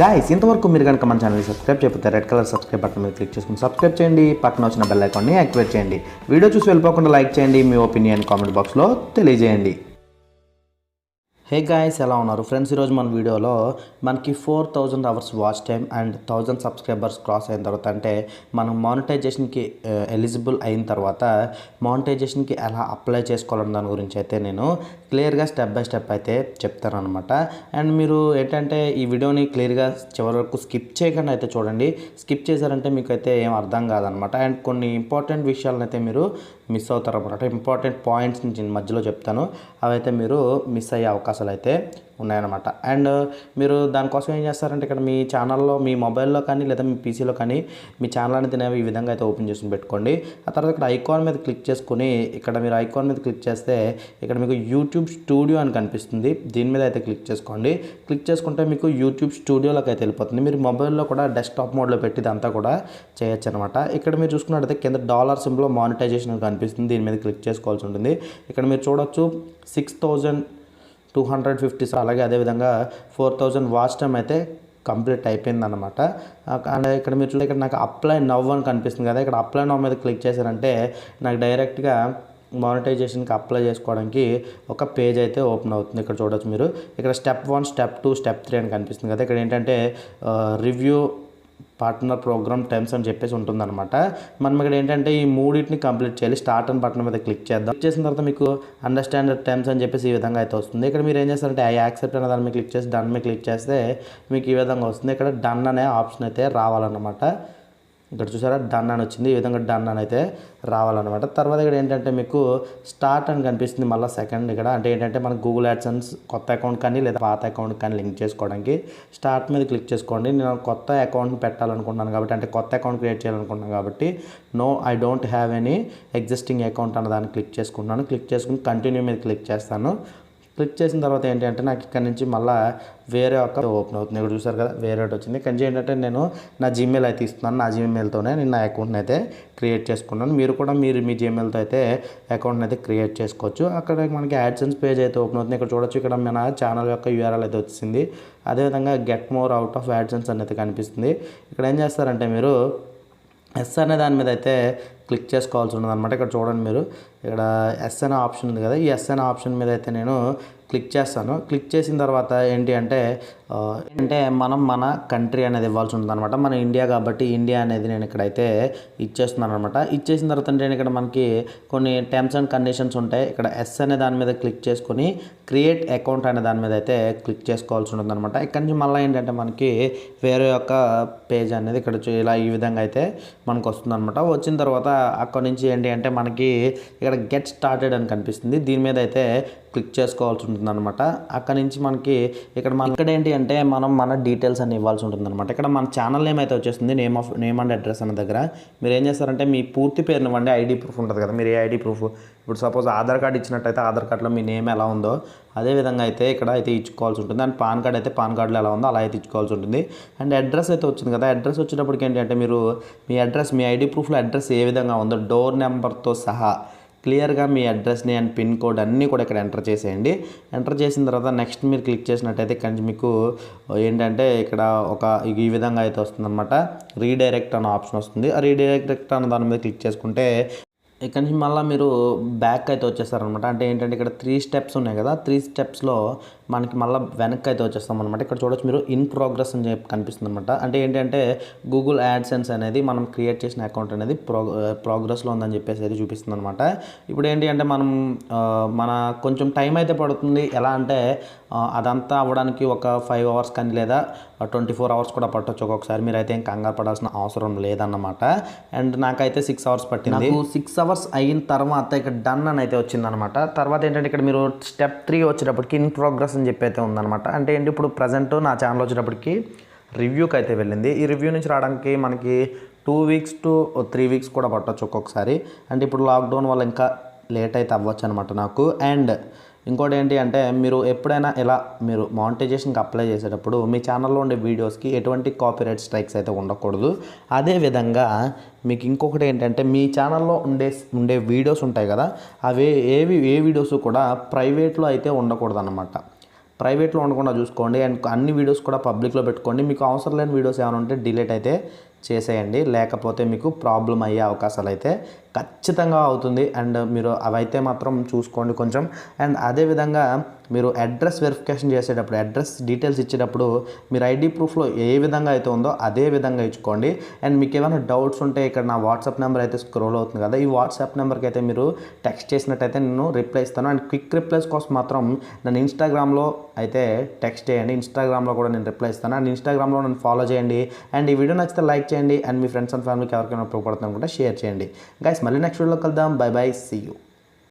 Guys ఇంతవరకు మీరు కనుక మన ఛానల్ని సబ్స్క్రైబ్ చేయకపోతే రెడ్ కలర్ సబ్స్క్రైబ్ బటన్ మీద క్లిక్ చేసుకుని సబ్స్క్రైబ్ చేయండి. పక్కన వచ్చిన బెల్ ఐకాన్ని యాక్టివేట్ చేయండి. వీడియో చూసి వెళ్ళిపోకుండా లైక్ చేయండి. మీ ఒపీనియన్ కామెంట్ బాక్స్లో తెలియజేయండి. హే గాయ్స్, ఎలా ఉన్నారు ఫ్రెండ్స్? ఈరోజు మన వీడియోలో మనకి 4000 hours watch time and 1000 subscribers cross అయిన తర్వాత, అంటే మనం మానిటైజేషన్కి ఎలిజిబుల్ అయిన తర్వాత మానిటైజేషన్కి ఎలా అప్లై చేసుకోవాలని దాని గురించి అయితే నేను క్లియర్గా స్టెప్ బై స్టెప్ అయితే చెప్తాను అనమాట. అండ్ మీరు ఏంటంటే ఈ వీడియోని క్లియర్గా చివరి వరకు స్కిప్ చేయకుండా అయితే చూడండి. స్కిప్ చేశారంటే మీకు అయితే ఏం అర్థం కాదనమాట. అండ్ కొన్ని ఇంపార్టెంట్ విషయాలను అయితే మీరు మిస్ అవుతారు అనమాట. ఇంపార్టెంట్ పాయింట్స్ నుంచి మధ్యలో చెప్తాను, అవైతే మీరు మిస్ అయ్యే అవకాశాలు అయితే ఉన్నాయన్నమాట. అండ్ మీరు దానికోసం ఏం చేస్తారంటే, ఇక్కడ మీ ఛానల్లో మీ మొబైల్లో కానీ లేదా మీ పీసీలో కానీ మీ ఛానల్ అనేది ఈ విధంగా అయితే ఓపెన్ చేసుకుని పెట్టుకోండి. ఆ తర్వాత ఇక్కడ ఐకాన్ మీద క్లిక్ చేసుకుని, ఇక్కడ మీరు ఐకాన్ మీద క్లిక్ చేస్తే ఇక్కడ మీకు యూట్యూబ్ స్టూడియో అని కనిపిస్తుంది. దీని మీద అయితే క్లిక్ చేసుకోండి. క్లిక్ చేసుకుంటే మీకు యూట్యూబ్ స్టూడియోలోకి అయితే వెళ్ళిపోతుంది. మీరు మొబైల్లో కూడా డెస్క్టాప్ మోడ్లో పెట్టి ఇదంతా కూడా చేయొచ్చు అనమాట. ఇక్కడ మీరు చూసుకున్నట్టయితే కింద డాలర్ సింబల్ మానిటైజేషన్ అని కనిపిస్తుంది. దీని మీద క్లిక్ చేసుకోవాల్సి ఉంటుంది. ఇక్కడ మీరు చూడొచ్చు 6250, అలాగే అదేవిధంగా 4000 వాచ్ టైం అయితే కంప్లీట్ అయిపోయిందన్నమాట. అండ్ ఇక్కడ మీరు చూస్తే ఇక్కడ నాకు అప్లై నవ్ అని కనిపిస్తుంది కదా, ఇక్కడ అప్లై నవ్ మీద క్లిక్ చేశారంటే నాకు డైరెక్ట్గా మానిటైజేషన్కి అప్లై చేసుకోవడానికి ఒక పేజ్ అయితే ఓపెన్ అవుతుంది. ఇక్కడ చూడొచ్చు మీరు. ఇక్కడ స్టెప్ 1, స్టెప్ 2, స్టెప్ 3 అని కనిపిస్తుంది కదా. ఇక్కడ ఏంటంటే రివ్యూ, పార్ట్నర్ ప్రోగ్రామ్, టైమ్స్ అని చెప్పేసి ఉంటుందన్నమాట. మనం ఇక్కడ ఏంటంటే ఈ మూడింటిని కంప్లీట్ చేయాలి. స్టార్ట్ అని బటన్ మీద క్లిక్ చేద్దాం. క్లిక్ చేసిన తర్వాత మీకు అండర్స్టాండ్ టైమ్స్ అని చెప్పేసి ఈ విధంగా అయితే వస్తుంది. ఇక్కడ మీరు ఏం చేస్తారంటే ఐ యాక్సెప్ట్ అనే దాని మీద క్లిక్ చేసి డన్ మీద క్లిక్ చేస్తే మీకు ఈ విధంగా వస్తుంది. ఇక్కడ డన్ అనే ఆప్షన్ అయితే రావాలన్నమాట. ఇక్కడ చూసారా, డన్ అని వచ్చింది. ఈ విధంగా డన్ అని అయితే రావాలన్నమాట. తర్వాత ఇక్కడ ఏంటంటే మీకు స్టార్ట్ అని కనిపిస్తుంది మళ్ళీ సెకండ్. ఇక్కడ అంటే ఏంటంటే మనకు గూగుల్ యాడ్సెన్స్ కొత్త అకౌంట్ కానీ లేదా పాత అకౌంట్ కానీ లింక్ చేసుకోవడానికి స్టార్ట్ మీద క్లిక్ చేసుకోండి. నేను కొత్త అకౌంట్ని పెట్టాలనుకుంటున్నాను కాబట్టి, అంటే కొత్త అకౌంట్ క్రియేట్ చేయాలనుకుంటున్నాను కాబట్టి no I don't have any existing account అన్న దాన్ని క్లిక్ చేసుకుంటున్నాను. క్లిక్ చేసుకుని కంటిన్యూ మీద క్లిక్ చేస్తాను. క్లిక్ చేసిన తర్వాత ఏంటంటే నాకు ఇక్కడ నుంచి మళ్ళీ వేరే ఒక ఓపెన్ అవుతుంది. ఇక్కడ చూసారు కదా, వేరే ఒకటి వచ్చింది. ఇక్కడ నుంచి ఏంటంటే నేను నా జీమెయిల్ అయితే ఇస్తున్నాను. నా జీమెయిల్తోనే నేను నా అకౌంట్ని అయితే క్రియేట్ చేసుకున్నాను. మీరు కూడా మీ జీమెయిల్తో అయితే అకౌంట్ని అయితే క్రియేట్ చేసుకోవచ్చు. అక్కడ మనకి యాడ్సెన్స్ పేజ్ అయితే ఓపెన్ అవుతుంది. ఇక్కడ చూడొచ్చు, ఇక్కడ మన ఛానల్ యొక్క యూఆర్ఎల్ అయితే వచ్చింది. అదేవిధంగా get more out of AdSense అనేది కనిపిస్తుంది. ఇక్కడ ఏం చేస్తారంటే మీరు ఎస్ అనే దాని మీద అయితే క్లిక్ చేసుకోవాల్సి ఉంటుంది అనమాట. ఇక్కడ చూడండి మీరు, ఇక్కడ ఎస్ అనే ఆప్షన్ ఉంది కదా, ఈ ఎస్ అనే ఆప్షన్ మీద అయితే నేను క్లిక్ చేస్తాను. క్లిక్ చేసిన తర్వాత ఏంటి అంటే మనం మన కంట్రీ అనేది ఇవ్వాల్సి ఉంటుంది అనమాట. మన ఇండియా కాబట్టి ఇండియా అనేది నేను ఇక్కడైతే ఇచ్చేస్తున్నాను అనమాట. ఇచ్చేసిన తర్వాత అంటే ఇక్కడ మనకి కొన్ని టర్మ్స్ అండ్ కండిషన్స్ ఉంటాయి. ఇక్కడ ఎస్ అనే దాని మీద క్లిక్ చేసుకొని క్రియేట్ అకౌంట్ అనే దాని మీద అయితే క్లిక్ చేసుకోవాల్సి ఉంటుంది అనమాట. ఇక్కడ నుంచి మళ్ళీ ఏంటంటే మనకి వేరే యొక్క పేజ్ అనేది ఇక్కడ ఇలా ఈ విధంగా అయితే మనకు వస్తుంది అనమాట. వచ్చిన తర్వాత అక్కడ నుంచి ఏంటి అంటే మనకి ఇక్కడ గెట్ స్టార్టెడ్ అని కనిపిస్తుంది. దీని మీద అయితే క్లిక్ చేసుకోవాల్సి ఉంటుంది అనమాట. అక్కడ నుంచి మనకి ఇక్కడ ఏంటి అంటే మనం మన డీటెయిల్స్ అన్ని ఇవ్వాల్సి ఉంటుంది అనమాట. ఇక్కడ మన ఛానల్ నేమ్ అయితే వచ్చేస్తుంది, నేమ్ అండ్ అడ్రస్ అన్న దగ్గర మీరు ఏం చేస్తారంటే మీ పూర్తి పేరుని ఇవ్వండి. ఐడి ప్రూఫ్ ఉంటుంది కదా, మీరు ఏ ఐడి ప్రూఫ్, ఇప్పుడు సపోజ్ ఆధార్ కార్డు ఇచ్చినట్టయితే ఆధార్ కార్డులో మీ నేమ్ ఎలా ఉందో అదే విధంగా అయితే ఇక్కడ అయితే ఇచ్చుకోవాల్సి ఉంటుంది. అండ్ పాన్ కార్డ్ అయితే పాన్ కార్డులో ఎలా ఉందో అలా అయితే ఇచ్చుకోవాల్సి ఉంటుంది. అండ్ అడ్రస్ అయితే వచ్చింది కదా, అడ్రస్ వచ్చేటప్పటికి ఏంటంటే మీరు మీ అడ్రస్, మీ ఐడి ప్రూఫ్లో అడ్రస్ ఏ విధంగా ఉందో డోర్ నెంబర్తో సహా క్లియర్గా మీ అడ్రస్ని అండ్ పిన్ కోడ్ అన్నీ కూడా ఇక్కడ ఎంటర్ చేసేయండి. ఎంటర్ చేసిన తర్వాత నెక్స్ట్ మీరు క్లిక్ చేసినట్టయితే ఇక్కడ మీకు ఏంటంటే ఇక్కడ ఈ విధంగా అయితే వస్తుంది అనమాట. రీడైరెక్ట్ అనే ఆప్షన్ వస్తుంది. ఆ రీడైరెక్ట్ అన్న దాని మీద క్లిక్ చేసుకుంటే ఇక్కడ నుంచి మళ్ళీ మీరు బ్యాక్ అయితే వచ్చేస్తారనమాట. అంటే ఏంటంటే ఇక్కడ 3 స్టెప్స్ ఉన్నాయి కదా, 3 స్టెప్స్లో మనకి మళ్ళీ వెనక్కి అయితే వచ్చేస్తాం అనమాట. ఇక్కడ చూడొచ్చు మీరు ఇన్ ప్రోగ్రెస్ అని చెప్పి కనిపిస్తుంది అనమాట. అంటే ఏంటంటే గూగుల్ యాడ్సెన్స్ అనేది మనం క్రియేట్ చేసిన అకౌంట్ అనేది ప్రోగ్రెస్లో ఉందని చెప్పేసి అయితే చూపిస్తుంది అనమాట. ఇప్పుడు ఏంటి అంటే మన కొంచెం టైం అయితే పడుతుంది. ఎలా అంటే అదంతా అవ్వడానికి ఒక 5 అవర్స్ కానీ లేదా 24 అవర్స్ కూడా పట్టొచ్చు ఒక్కొక్కసారి. మీరు అయితే ఏం కంగారు పడాల్సిన అవసరం లేదన్నమాట. అండ్ నాకైతే 6 అవర్స్ పట్టింది. నాకు 6 అవర్స్ అయిన తర్వాత ఇక్కడ డన్ అని అయితే వచ్చిందనమాట. తర్వాత ఏంటంటే ఇక్కడ మీరు స్టెప్ 3 వచ్చేటప్పటికి ఇన్ ప్రోగ్రెస్ అని చెప్పి అయితే ఉందన్నమాట. అంటే ఏంటి, ఇప్పుడు ప్రజెంట్ నా ఛానల్ వచ్చేటప్పటికి రివ్యూకి అయితే వెళ్ళింది. ఈ రివ్యూ నుంచి రావడానికి మనకి 2 వీక్స్ టు 3 వీక్స్ కూడా పట్టొచ్చు ఒక్కొక్కసారి. అంటే ఇప్పుడు లాక్డౌన్ వల్ల ఇంకా లేట్ అయితే అవ్వచ్చు అనమాట నాకు. అండ్ ఇంకోటి ఏంటి అంటే మీరు ఎప్పుడైనా ఇలా మీరు మానిటైజేషన్కి అప్లై చేసేటప్పుడు మీ ఛానల్లో ఉండే వీడియోస్కి ఎటువంటి కాపీరైట్ స్ట్రైక్స్ అయితే ఉండకూడదు. అదేవిధంగా మీకు ఇంకొకటి ఏంటంటే మీ ఛానల్లో ఉండే వీడియోస్ ఉంటాయి కదా, అవి ఏ వీడియోస్ కూడా ప్రైవేట్లో అయితే ఉండకూడదు అన్నమాట. ప్రైవేట్లో ఉండకుండా చూసుకోండి. అండ్ అన్ని వీడియోస్ కూడా పబ్లిక్లో పెట్టుకోండి. మీకు అవసరం లేని వీడియోస్ ఏమైనా ఉంటే డిలీట్ అయితే చేసేయండి, లేకపోతే మీకు ప్రాబ్లం అయ్యే అవకాశాలు అయితే ఖచ్చితంగా అవుతుంది. అండ్ మీరు అవైతే మాత్రం చూసుకోండి కొంచెం. అండ్ అదేవిధంగా మీరు అడ్రస్ వెరిఫికేషన్ చేసేటప్పుడు, అడ్రస్ డీటెయిల్స్ ఇచ్చేటప్పుడు మీరు ఐడి ప్రూఫ్లో ఏ విధంగా అయితే ఉందో అదే విధంగా ఇచ్చుకోండి. అండ్ మీకు ఏమైనా డౌట్స్ ఉంటే ఇక్కడ నా వాట్సాప్ నెంబర్ అయితే స్క్రోల్ అవుతుంది కదా, ఈ వాట్సాప్ నెంబర్కి అయితే మీరు టెక్స్ట్ చేసినట్టయితే నేను రిప్లై ఇస్తాను. అండ్ క్విక్ రిప్లైస్ కోసం మాత్రం నన్ను ఇన్స్టాగ్రామ్లో అయితే టెక్స్ట్ చేయండి, ఇన్స్టాగ్రామ్లో కూడా నేను రిప్లై ఇస్తాను. అండ్ ఇన్స్టాగ్రామ్లో నన్ను ఫాలో చేయండి. అండ్ ఈ వీడియో నచ్చితే లైక్ చేయండి. అండ్ మీ ఫ్రెండ్స్ అండ్ ఫ్యామిలీకి ఎవరికైనా ఉపయోగపడుతుంది అనుకుంటే షేర్ చేయండి. గైస్ మళ్ళీ నెక్స్ట్ వీడియోలో కలుద్దాం. Bye bye, see you.